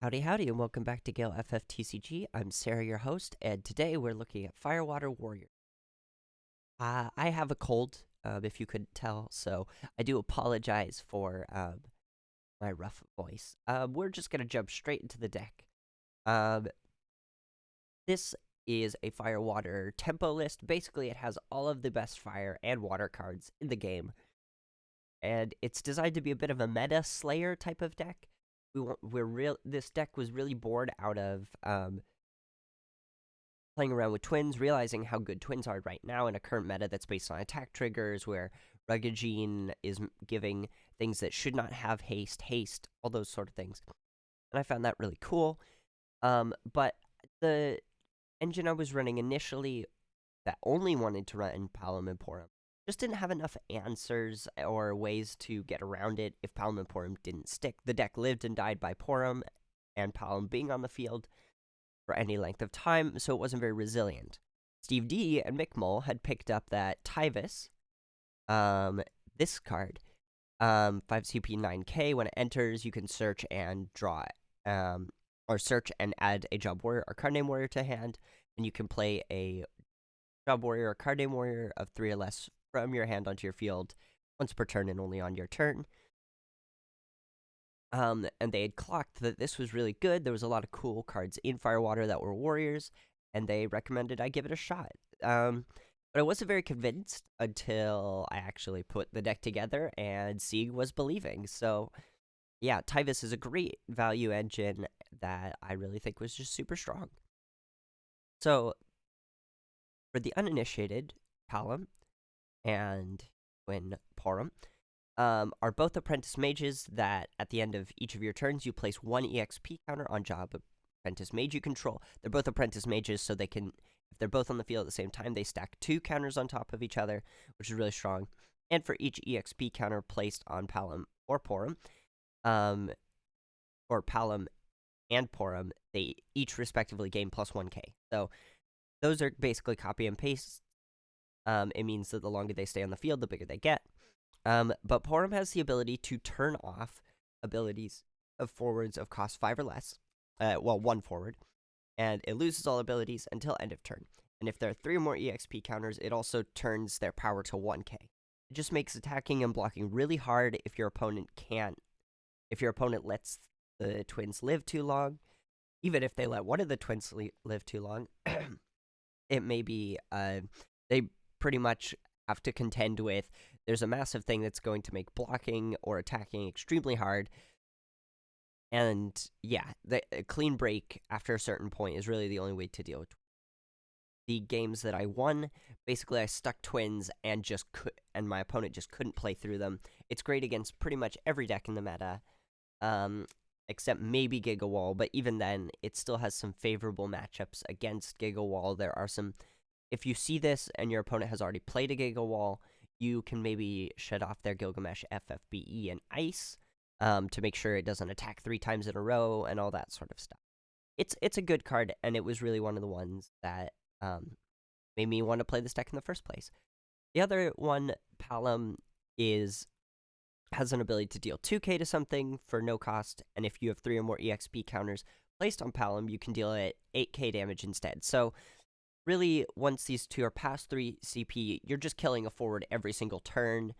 Howdy, howdy, and welcome back to Gale FFTCG. I'm Serah, your host, and today we're looking at Firewater Warrior. I have a cold, if you couldn't tell, so I do apologize for my rough voice. We're just gonna jump straight into the deck. Um, this is a Firewater tempo list. Basically, it has all of the best fire and water cards in the game, and it's designed to be a bit of a meta slayer type of deck. This deck was really born out of playing around with twins, realizing how good twins are right now in a current meta that's based on attack triggers, where Rugged is giving things that should not have haste, all those sort of things. And I found that really cool. But the engine I was running initially that only wanted to run Palom and Porum just didn't have enough answers or ways to get around it if Palom and Porum didn't stick. The deck lived and died by Porum and Palom being on the field for any length of time, so it wasn't very resilient. Steve D and Mick Mull had picked up that Tyvis, this card, 5 CP 9K. When it enters, you can search and draw, or search and add a Job Warrior or Card Name Warrior to hand, and you can play a Job Warrior or Card Name Warrior of 3 or less from your hand onto your field once per turn and only on your turn. And they had clocked that this was really good. There was a lot of cool cards in Firewater that were warriors, and they recommended I give it a shot. But I wasn't very convinced until I actually put the deck together and seeing was believing. So, yeah, Tyvis is a great value engine that I really think was just super strong. So, for the uninitiated, Palom and Twin Porum are both apprentice mages that at the end of each of your turns you place 1 EXP counter on job apprentice mage you control. They're both apprentice mages, so they can, if they're both on the field at the same time, they stack 2 counters on top of each other, which is really strong. And for each EXP counter placed on Palom or Porum, or Palom and Porum, they each respectively gain plus 1k. So those are basically copy and paste. It means that the longer they stay on the field, the bigger they get. But Porum has the ability to turn off abilities of forwards of cost 5 or less. 1 forward. And it loses all abilities until end of turn. And if there are 3 or more EXP counters, it also turns their power to 1k. It just makes attacking and blocking really hard if your opponent can't. If your opponent lets the twins live too long, even if they let one of the twins live too long, it may be, they pretty much have to contend with, there's a massive thing that's going to make blocking or attacking extremely hard. And yeah, the clean break after a certain point is really the only way to deal with the games that I won. Basically, I stuck twins and and my opponent just couldn't play through them. It's great against pretty much every deck in the meta, except maybe Giga Wall, but even then, it still has some favorable matchups against Giga Wall. There are some, if you see this and your opponent has already played a Giga Wall, you can maybe shut off their Gilgamesh FFBE and Ice to make sure it doesn't attack 3 times in a row and all that sort of stuff. It's a good card, and it was really one of the ones that made me want to play this deck in the first place. The other one, Palom, has an ability to deal 2k to something for no cost, and if you have 3 or more EXP counters placed on Palom, you can deal it 8k damage instead. So really, once these two are past 3 CP, you're just killing a forward every single turn.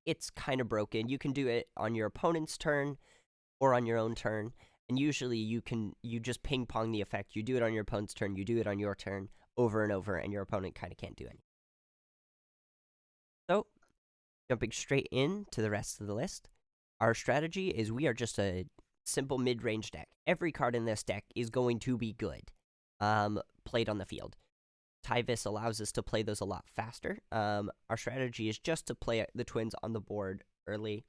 It's kind of broken. You can do it on your opponent's turn or on your own turn, and usually you just ping pong the effect. You do it on your opponent's turn, you do it on your turn, over and over, and your opponent kind of can't do anything. So, jumping straight into the rest of the list, our strategy is we are just a simple mid-range deck. Every card in this deck is going to be good. Played on the field. Tyvis allows us to play those a lot faster. Our strategy is just to play the twins on the board early.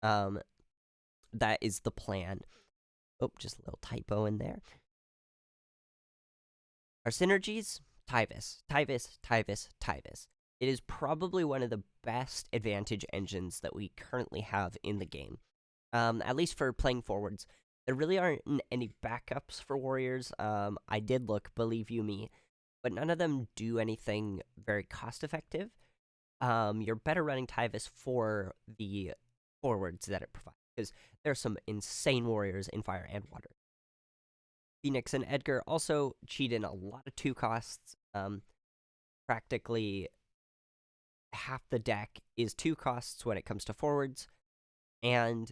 That is the plan. Oh, just a little typo in there. Our synergies, Tyvis. It is probably one of the best advantage engines that we currently have in the game. At least for playing forwards. There really aren't any backups for warriors. I did look, believe you me, but none of them do anything very cost-effective. You're better running Tyvis for the forwards that it provides. because there's some insane warriors in fire and water. Phoenix and Edgar also cheat in a lot of 2 costs. Practically half the deck is 2 costs when it comes to forwards. And,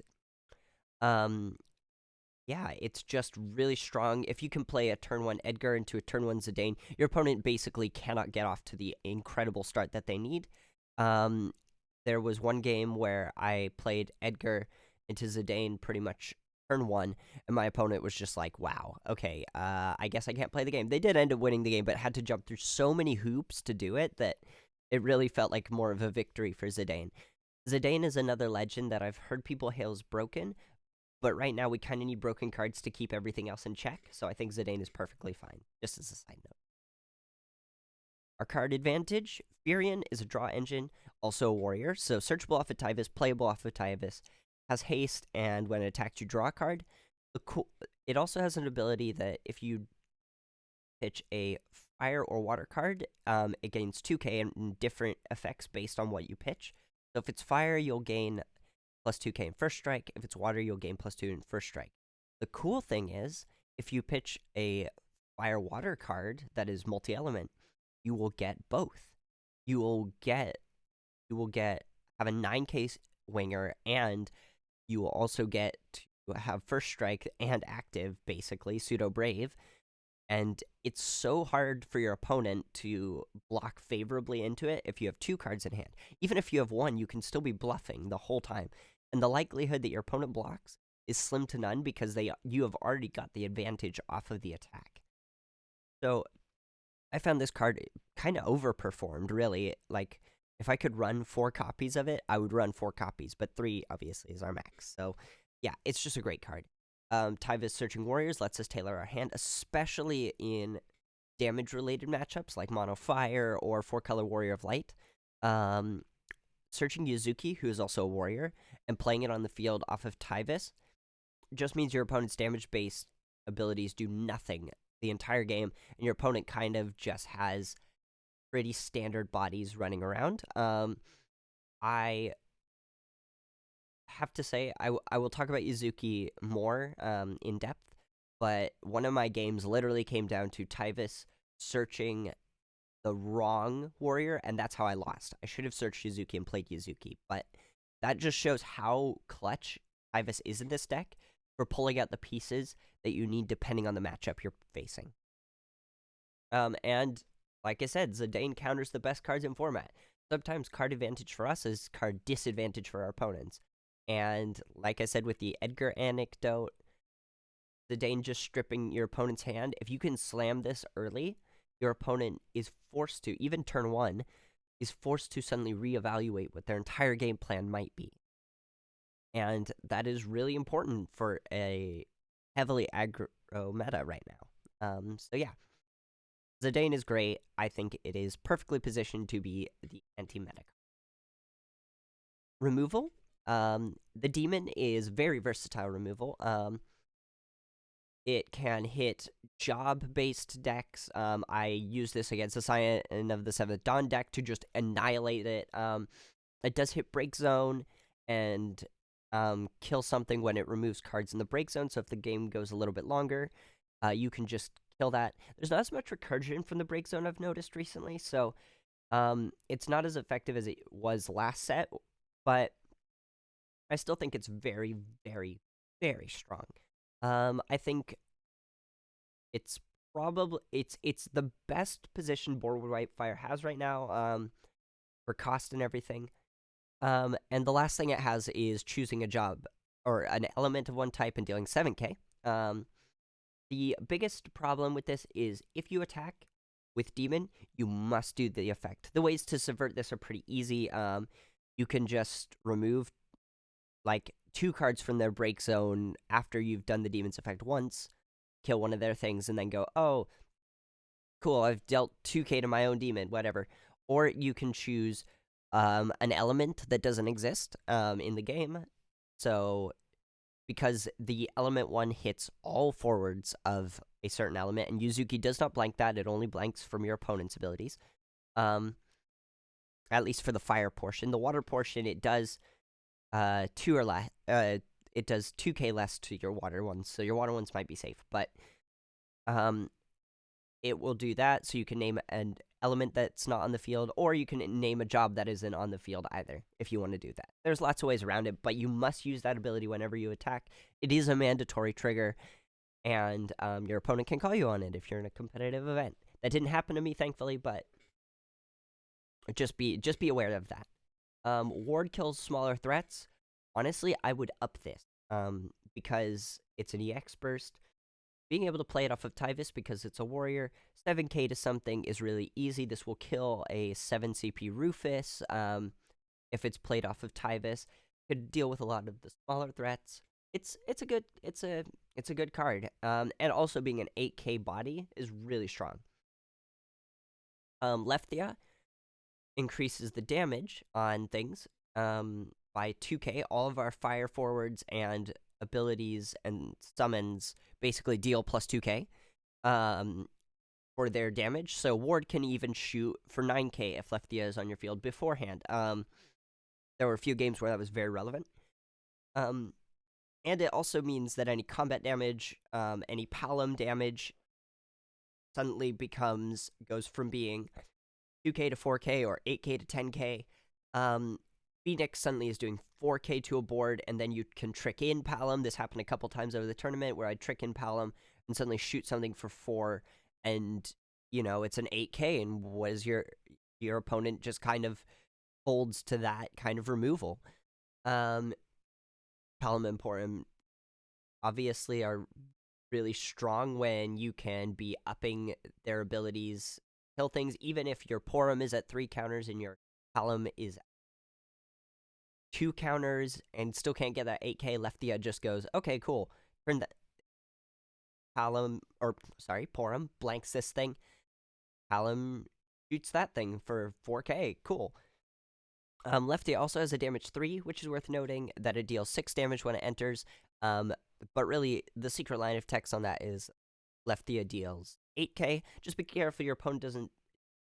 yeah, it's just really strong. If you can play a turn 1 Edgar into a turn 1 Zidane, your opponent basically cannot get off to the incredible start that they need. There was one game where I played Edgar into Zidane pretty much turn 1, and my opponent was just like, wow, okay, I guess I can't play the game. They did end up winning the game, but had to jump through so many hoops to do it that it really felt like more of a victory for Zidane. Zidane is another legend that I've heard people hail as broken, but right now we kind of need broken cards to keep everything else in check, so I think Zidane is perfectly fine, just as a side note. Our card advantage, Furion is a draw engine, also a warrior, so searchable off of Tyvis, playable off of Tyvis, has haste, and when it attacks you draw a card. It also has an ability that if you pitch a fire or water card, it gains 2k and different effects based on what you pitch. So if it's fire, you'll gain plus 2k in first strike. If it's water, you'll gain plus 2 in first strike. The cool thing is, if you pitch a fire-water card that is multi-element, you will get both. You will have a 9k winger, and you will also get to have first strike and active, basically, pseudo brave. And it's so hard for your opponent to block favorably into it if you have 2 cards in hand. Even if you have 1, you can still be bluffing the whole time. And the likelihood that your opponent blocks is slim to none because you have already got the advantage off of the attack. So I found this card kind of overperformed, really. Like, if I could run 4 copies of it, I would run 4 copies, but 3, obviously, is our max. So, yeah, it's just a great card. Tyvis Searching Warriors lets us tailor our hand, especially in damage-related matchups, like Mono Fire or 4-color Warrior of Light. Searching Yuzuki, who is also a warrior, and playing it on the field off of Tyvis just means your opponent's damage-based abilities do nothing the entire game, and your opponent kind of just has pretty standard bodies running around. I have to say, I will talk about Yuzuki more in depth, but one of my games literally came down to Tyvis searching the wrong warrior, and that's how I lost. I should have searched Yuzuki and played Yuzuki, but that just shows how clutch Tyvis is in this deck for pulling out the pieces that you need depending on the matchup you're facing. And like I said, Zidane counters the best cards in format. Sometimes card advantage for us is card disadvantage for our opponents. And like I said with the Edgar anecdote, Zidane just stripping your opponent's hand. If you can slam this early, your opponent is forced to, even turn 1, is forced to suddenly reevaluate what their entire game plan might be. And that is really important for a heavily aggro meta right now. So yeah, Zidane is great. I think it is perfectly positioned to be the anti-meta. Removal. The Demon is very versatile removal. It can hit job-based decks. I use this against the Scion of the Seventh Dawn deck to just annihilate it. It does hit Break Zone and kill something when it removes cards in the Break Zone, so if the game goes a little bit longer, you can just kill that. There's not as much recursion from the Break Zone I've noticed recently, so it's not as effective as it was last set, but I still think it's very, very, very strong. I think it's probably it's the best position Board Whitefire has right now, for cost and everything. And the last thing it has is choosing a job or an element of one type and dealing 7k. The biggest problem with this is if you attack with Demon, you must do the effect. The ways to subvert this are pretty easy. You can just remove like 2 cards from their break zone after you've done the Demon's effect once, kill one of their things, and then go, oh, cool, I've dealt 2k to my own Demon, whatever. Or you can choose an element that doesn't exist in the game. So because the element 1 hits all forwards of a certain element, and Yuzuki does not blank that, it only blanks from your opponent's abilities. At least for the fire portion. The water portion, it does 2 or less. it does 2k less to your water ones, so your water ones might be safe, but it will do that, so you can name an element that's not on the field, or you can name a job that isn't on the field either, if you want to do that. There's lots of ways around it, but you must use that ability whenever you attack. It is a mandatory trigger, and your opponent can call you on it if you're in a competitive event. That didn't happen to me, thankfully, but just be aware of that. Ward kills smaller threats. Honestly, I would up this, because it's an EX burst. Being able to play it off of Tyvis because it's a warrior, 7k to something is really easy. This will kill a 7 CP Rufus if it's played off of Tyvis. Could deal with a lot of the smaller threats. It's a good card. And also being an 8k body is really strong. Lefthea increases the damage on things by 2k. All of our fire forwards and abilities and summons basically deal plus 2k for their damage. So Ward can even shoot for 9k if Lefthea is on your field beforehand. There were a few games where that was very relevant. And it also means that any combat damage, any Palom damage suddenly goes from being 2k to 4k or 8k to 10k. Phoenix suddenly is doing 4k to a board, and then you can trick in Palom. This happened a couple times over the tournament where I'd trick in Palom and suddenly shoot something for 4, and, it's an 8k, and was your opponent just kind of holds to that kind of removal. Palom and Porum obviously are really strong when you can be upping their abilities, kill things, even if your Porum is at 3 counters and your Palom is 2 counters and still can't get that 8k. Lefthea just goes, okay, cool. Turn that Porum blanks this thing. Palom shoots that thing for 4k. Cool. Lefthea also has a damage 3, which is worth noting that it deals 6 damage when it enters. But really, the secret line of text on that is Lefthea deals 8k. Just be careful your opponent doesn't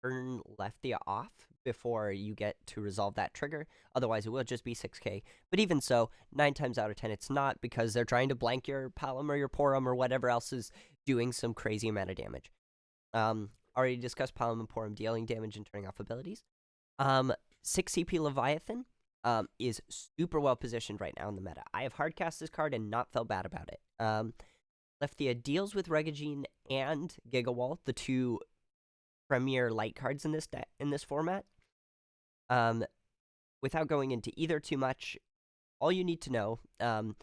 turn Lefthea off before you get to resolve that trigger. Otherwise, it will just be 6k. But even so, 9 times out of 10, it's not, because they're trying to blank your Palom or your Porum or whatever else is doing some crazy amount of damage. Already discussed Palom and Porum dealing damage and turning off abilities. 6 CP Leviathan is super well positioned right now in the meta. I have hardcast this card and not felt bad about it. Lefthea deals with Regagine and Gigawall, the 2 premier light cards in this format. Without going into either too much, all you need to know from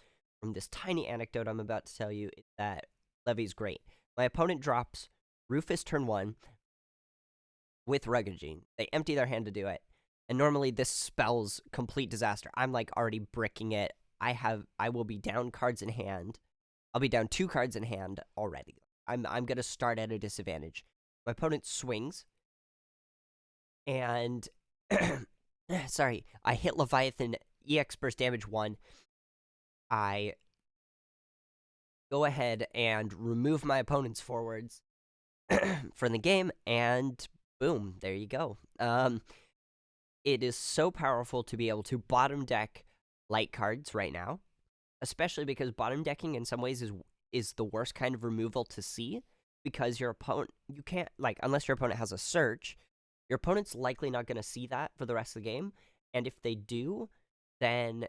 this tiny anecdote I'm about to tell you is that Levy's great. My opponent drops Rufus turn 1 with Regagine. They empty their hand to do it. And normally this spells complete disaster. I'm like already bricking it. I will be down cards in hand. I'll be down 2 cards in hand already. I'm gonna start at a disadvantage. My opponent swings, and sorry, I hit Leviathan, EX burst damage 1. I go ahead and remove my opponent's forwards from the game, and boom, there you go. It is so powerful to be able to bottom deck light cards right now, especially because bottom decking in some ways is the worst kind of removal to see, because your opponent, you can't, unless your opponent has a search, your opponent's likely not going to see that for the rest of the game, and if they do, then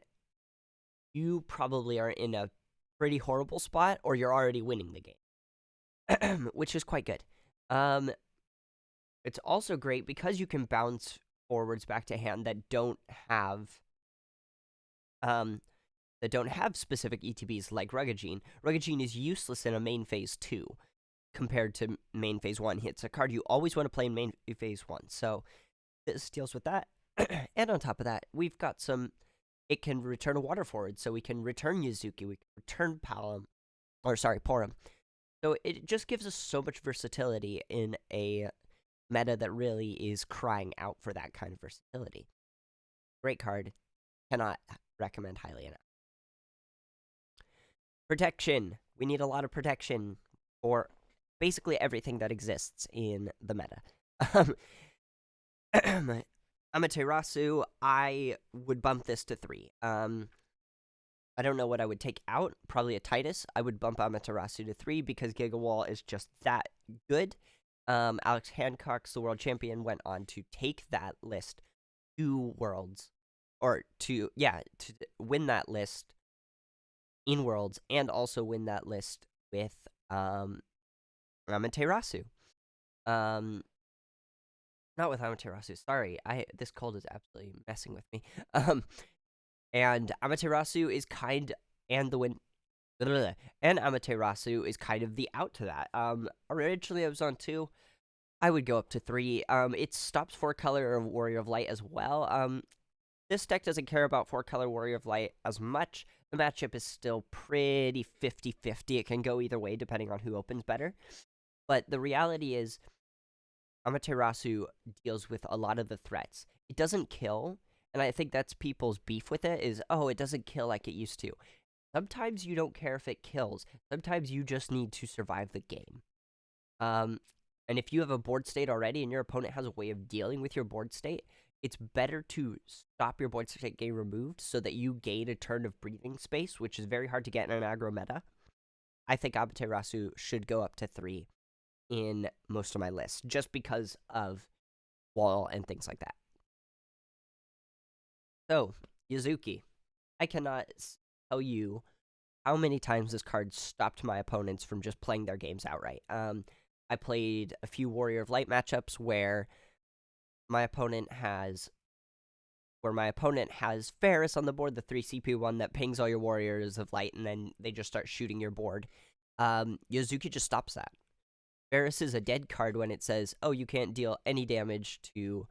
you probably are in a pretty horrible spot, or you're already winning the game, which is quite good. It's also great because you can bounce forwards back to hand that don't have specific ETBs like Regagine. Regagine is useless in a main phase 2 compared to main phase 1. It's a card you always want to play in main phase 1. So this deals with that. And on top of that, we've got it can return a water forward, so we can return Yuzuki, we can return Porum. So it just gives us so much versatility in a meta that really is crying out for that kind of versatility. Great card. Cannot recommend highly enough. Protection. We need a lot of protection for basically everything that exists in the meta. Amaterasu, I would bump this to 3. I don't know what I would take out. Probably a Titus. I would bump Amaterasu to 3 because Gigawall is just that good. Alex Hancock's the world champion, went on to take that list 2 worlds. Or to win that list in Worlds and also win that list with Amaterasu. Not with Amaterasu. Sorry, this cold is absolutely messing with me. And Amaterasu is and Amaterasu is kind of the out to that. Originally I was on 2. I would go up to 3. It stops 4-color Warrior of Light as well. This deck doesn't care about 4-color Warrior of Light as much. The matchup is still pretty 50-50. It can go either way depending on who opens better. But the reality is, Amaterasu deals with a lot of the threats. It doesn't kill, and I think that's people's beef with it is, oh, it doesn't kill like it used to. Sometimes you don't care if it kills. Sometimes you just need to survive the game. And if you have a board state already and your opponent has a way of dealing with your board state, it's better to stop your board state getting removed so that you gain a turn of breathing space, which is very hard to get in an aggro meta. I think Amaterasu should go up to 3 in most of my lists, just because of wall and things like that. So, Yuzuki. I cannot tell you how many times this card stopped my opponents from just playing their games outright. I played a few Warrior of Light matchups where my opponent has Ferris on the board, the 3 CP one that pings all your Warriors of Light, and then they just start shooting your board. Yuzuki just stops that. Ferris is a dead card when it says, oh, you can't deal any damage to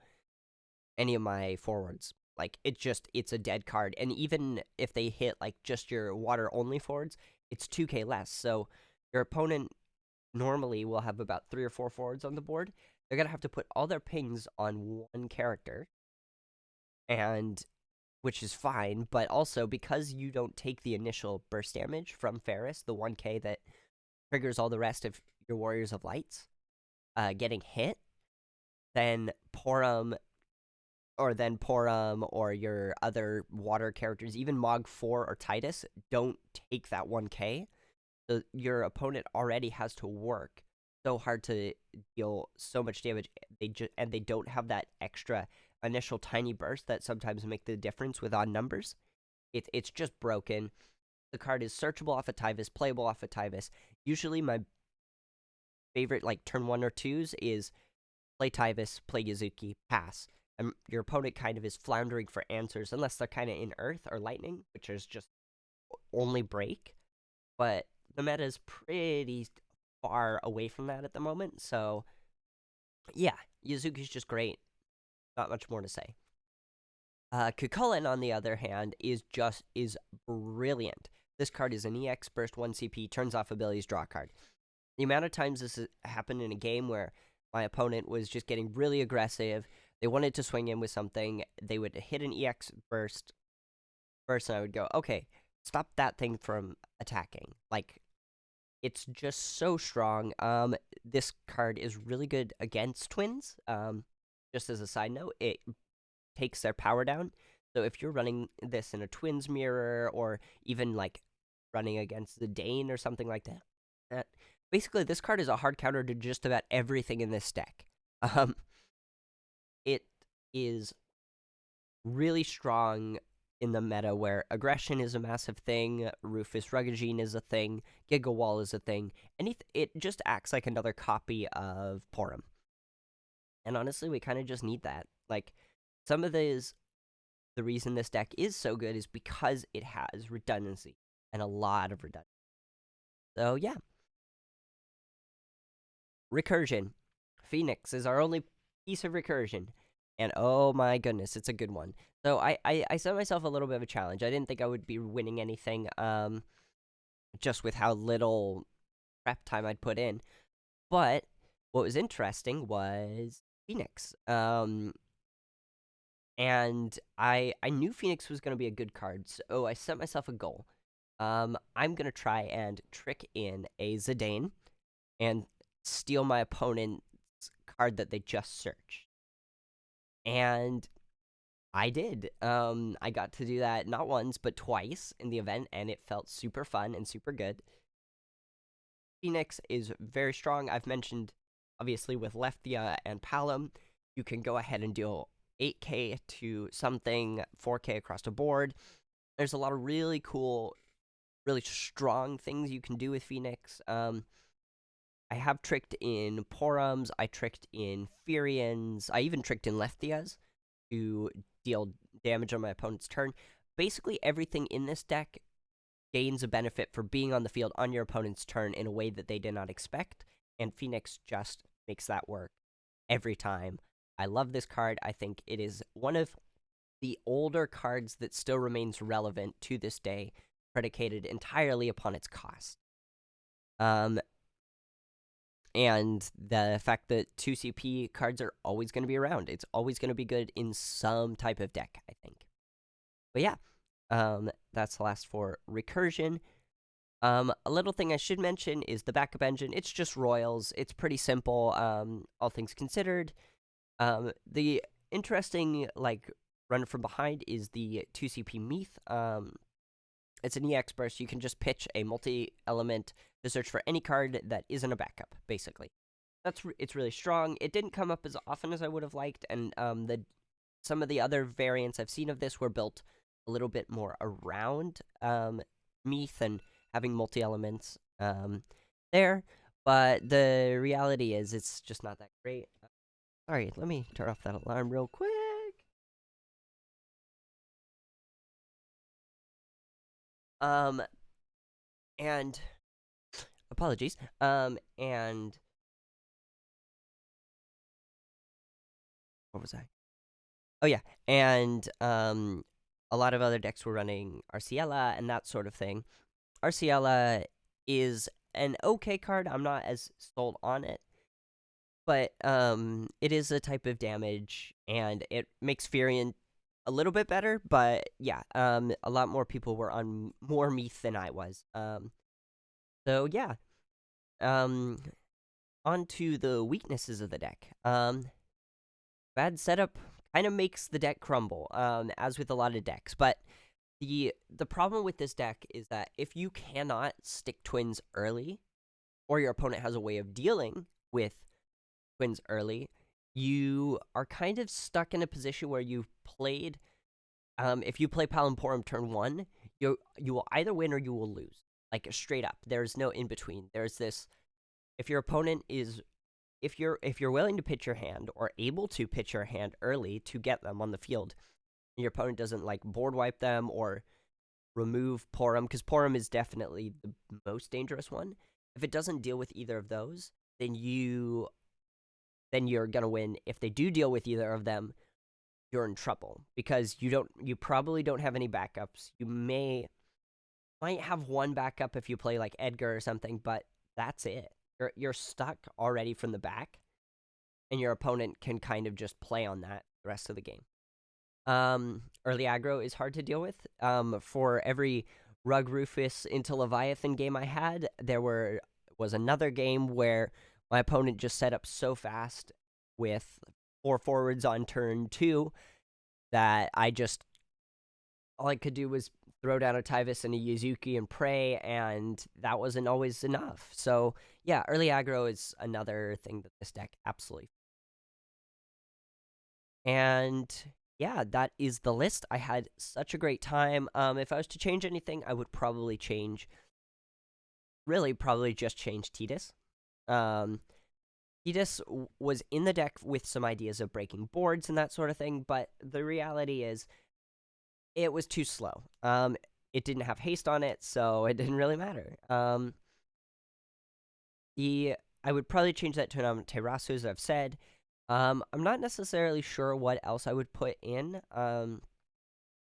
any of my forwards. Like, it's a dead card. And even if they hit, like, just your water-only forwards, it's 2k less. So your opponent normally will have about 3 or 4 forwards on the board. They're going to have to put all their pings on one character, and which is fine, but also because you don't take the initial burst damage from Ferris, the 1k that triggers all the rest of your Warriors of Lights getting hit, then Porum or your other water characters, even Mog 4 or Titus, don't take that 1k. So your opponent already has to work so hard to deal so much damage. They don't have that extra initial tiny burst that sometimes make the difference with odd numbers. It's just broken. The card is searchable off of Tyvis, playable off of Tyvis. Usually my favorite, like, turn 1 or 2s is play Tyvis, play Yuzuki, pass. And your opponent kind of is floundering for answers, unless they're kind of in Earth or Lightning, which is just only break. But the meta is pretty far away from that at the moment, so yeah, Yuzuki's just great. Not much more to say. Kukulin, on the other hand, is brilliant. This card is an EX burst 1 CP, turns off abilities, draw a card. The amount of times this has happened in a game where my opponent was just getting really aggressive, they wanted to swing in with something, they would hit an EX burst first, and I would go, okay, stop that thing from attacking. Like, it's just so strong. This card is really good against twins. Just as a side note, it takes their power down. So if you're running this in a twins mirror, or even like running against the Dane or something like that, basically this card is a hard counter to just about everything in this deck. It is really strong in the meta where aggression is a massive thing, Rufus Ruggagine is a thing, Gigawall is a thing, and it just acts like another copy of Porum. And honestly, we kind of just need that. Like, some of the reason this deck is so good is because it has redundancy, and a lot of redundancy. So, yeah. Recursion. Phoenix is our only piece of recursion. And oh my goodness, it's a good one. So I set myself a little bit of a challenge. I didn't think I would be winning anything, just with how little prep time I'd put in. But what was interesting was Phoenix. And I knew Phoenix was going to be a good card, so I set myself a goal. I'm going to try and trick in a Zidane and steal my opponent's card that they just searched. And I did. I got to do that not once, but twice in the event, and it felt super fun and super good. Phoenix is very strong. I've mentioned, obviously, with Lefthea and Palom, you can go ahead and deal 8k to something, 4k across the board. There's a lot of really cool, really strong things you can do with Phoenix. I have tricked in Porums, I tricked in Furions, I even tricked in Leftheas to deal damage on my opponent's turn. Basically, everything in this deck gains a benefit for being on the field on your opponent's turn in a way that they did not expect, and Phoenix just makes that work every time. I love this card. I think it is one of the older cards that still remains relevant to this day, predicated entirely upon its cost. And the fact that 2CP cards are always going to be around. It's always going to be good in some type of deck, I think. But yeah, that's the last for Recursion. A little thing I should mention is the backup engine. It's just Royals. It's pretty simple, all things considered. The interesting, like, run from behind is the 2CP Meath. It's an EX burst. You can just pitch a multi-element to search for any card that isn't a backup, basically. It's really strong. It didn't come up as often as I would have liked, and some of the other variants I've seen of this were built a little bit more around Meath and having multi-elements there. But the reality is it's just not that great. Sorry, let me turn off that alarm real quick. And apologies. And what was I? Oh yeah, and a lot of other decks were running Arciela and that sort of thing. Arciela is an okay card. I'm not as sold on it, but it is a type of damage, and it makes Furion a little bit better. But yeah, a lot more people were on more Meath than I was. So yeah, on to the weaknesses of the deck. Bad setup kind of makes the deck crumble, as with a lot of decks. But the problem with this deck is that if you cannot stick twins early, or your opponent has a way of dealing with twins early, you are kind of stuck in a position where you've played. If you play Palamporum turn 1, you will either win or you will lose. Like, straight up. There's no in between. There's this. If your opponent is if you're willing to pitch your hand or able to pitch your hand early to get them on the field, your opponent doesn't like board wipe them or remove Porum, because Porum is definitely the most dangerous one. If it doesn't deal with either of those, then you're gonna win. If they do deal with either of them, you're in trouble, because you probably don't have any backups. You might have one backup if you play like Edgar or something, but that's it. You're stuck already from the back, and your opponent can kind of just play on that the rest of the game. Early aggro is hard to deal with. For every Rug Rufus into Leviathan game I had, there was another game where my opponent just set up so fast with 4 forwards on turn 2 that all I could do was throw down a Tyvis and a Yuzuki and pray, and that wasn't always enough. So yeah, early aggro is another thing that this deck absolutely. And yeah, that is the list. I had such a great time. If I was to change anything, I would probably just change Tidus. Tidus was in the deck with some ideas of breaking boards and that sort of thing, but the reality is it was too slow. It didn't have haste on it, so it didn't really matter. I would probably change that to an Terrasu, as I've said. I'm not necessarily sure what else I would put in. I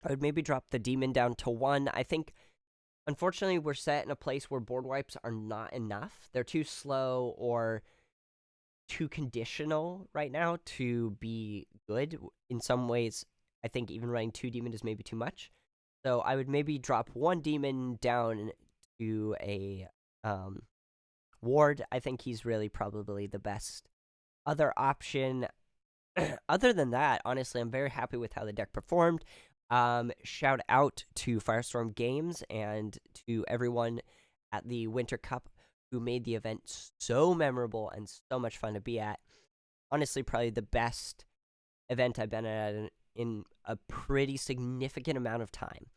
would maybe drop the demon down to 1. I think, unfortunately, we're set in a place where board wipes are not enough. They're too slow or too conditional right now to be good. In some ways, I think even running 2 demon is maybe too much. So I would maybe drop 1 demon down to a ward. I think he's really probably the best other option. Other than that, honestly, I'm very happy with how the deck performed. Shout out to Firestorm Games and to everyone at the Winter Cup who made the event so memorable and so much fun to be at. Honestly, probably the best event I've been at in a pretty significant amount of time.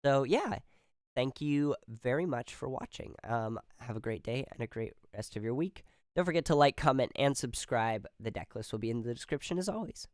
So, yeah, thank you very much for watching. Have a great day and a great rest of your week. Don't forget to like, comment, and subscribe. The deck list will be in the description as always.